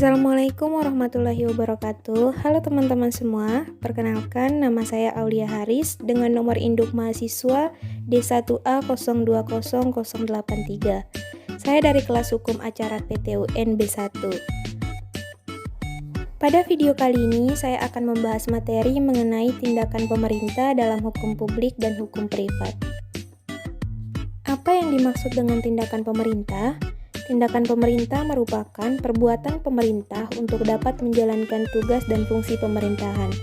Assalamualaikum warahmatullahi wabarakatuh. Halo teman-teman semua, perkenalkan nama saya Aulia Haris dengan nomor induk mahasiswa D1A020083. Saya dari kelas hukum acara PTUN B1. Pada video kali ini saya akan membahas materi mengenai tindakan pemerintah dalam hukum publik dan hukum privat. Apa yang dimaksud dengan tindakan pemerintah? Tindakan pemerintah merupakan perbuatan pemerintah untuk dapat menjalankan tugas dan fungsi pemerintahan.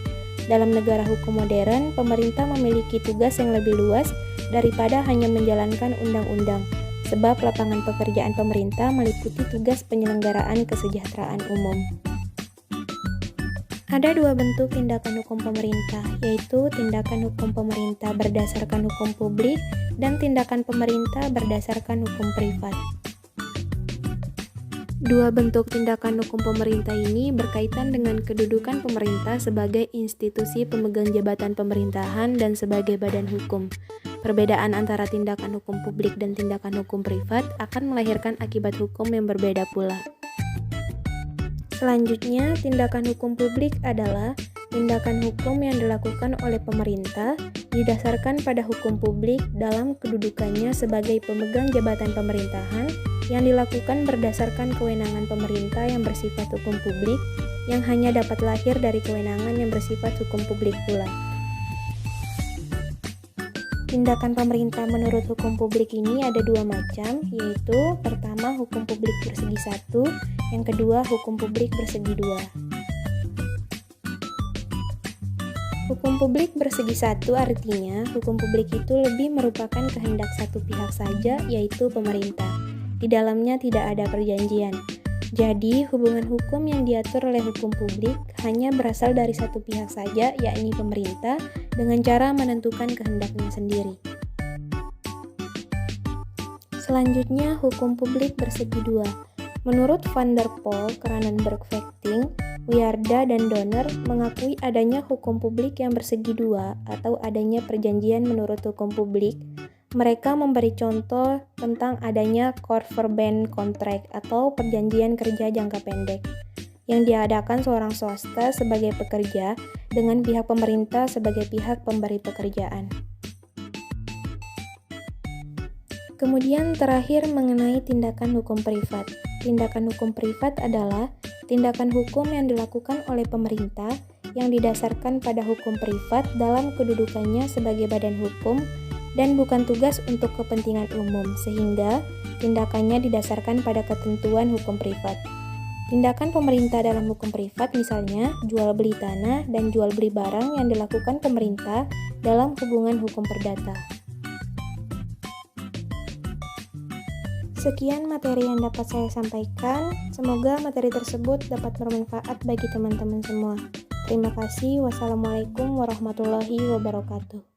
Dalam negara hukum modern, pemerintah memiliki tugas yang lebih luas daripada hanya menjalankan undang-undang, sebab lapangan pekerjaan pemerintah meliputi tugas penyelenggaraan kesejahteraan umum. Ada dua bentuk tindakan hukum pemerintah, yaitu tindakan hukum pemerintah berdasarkan hukum publik dan tindakan pemerintah berdasarkan hukum privat. Dua bentuk tindakan hukum pemerintah ini berkaitan dengan kedudukan pemerintah sebagai institusi pemegang jabatan pemerintahan dan sebagai badan hukum. Perbedaan antara tindakan hukum publik dan tindakan hukum privat akan melahirkan akibat hukum yang berbeda pula. Selanjutnya, tindakan hukum publik adalah tindakan hukum yang dilakukan oleh pemerintah didasarkan pada hukum publik dalam kedudukannya sebagai pemegang jabatan pemerintahan yang dilakukan berdasarkan kewenangan pemerintah yang bersifat hukum publik yang hanya dapat lahir dari kewenangan yang bersifat hukum publik pula. Tindakan pemerintah menurut hukum publik ini ada dua macam, yaitu pertama hukum publik bersegi satu, yang kedua hukum publik bersegi dua. Hukum publik bersegi satu artinya hukum publik itu lebih merupakan kehendak satu pihak saja, yaitu pemerintah. Di dalamnya tidak ada perjanjian. Jadi, hubungan hukum yang diatur oleh hukum publik hanya berasal dari satu pihak saja, yakni pemerintah, dengan cara menentukan kehendaknya sendiri. Selanjutnya, hukum publik bersegi dua. Menurut Van der Pol, Kranenberg-Vechting, Wierda, dan Donner mengakui adanya hukum publik yang bersegi dua atau adanya perjanjian menurut hukum publik. Mereka memberi contoh tentang adanya Korverband Contract atau perjanjian kerja jangka pendek yang diadakan seorang swasta sebagai pekerja dengan pihak pemerintah sebagai pihak pemberi pekerjaan. Kemudian terakhir mengenai tindakan hukum privat. Tindakan hukum privat adalah tindakan hukum yang dilakukan oleh pemerintah yang didasarkan pada hukum privat dalam kedudukannya sebagai badan hukum dan bukan tugas untuk kepentingan umum, sehingga tindakannya didasarkan pada ketentuan hukum privat. Tindakan pemerintah dalam hukum privat misalnya jual beli tanah dan jual beli barang yang dilakukan pemerintah dalam hubungan hukum perdata. Sekian materi yang dapat saya sampaikan, semoga materi tersebut dapat bermanfaat bagi teman-teman semua. Terima kasih. Wassalamualaikum warahmatullahi wabarakatuh.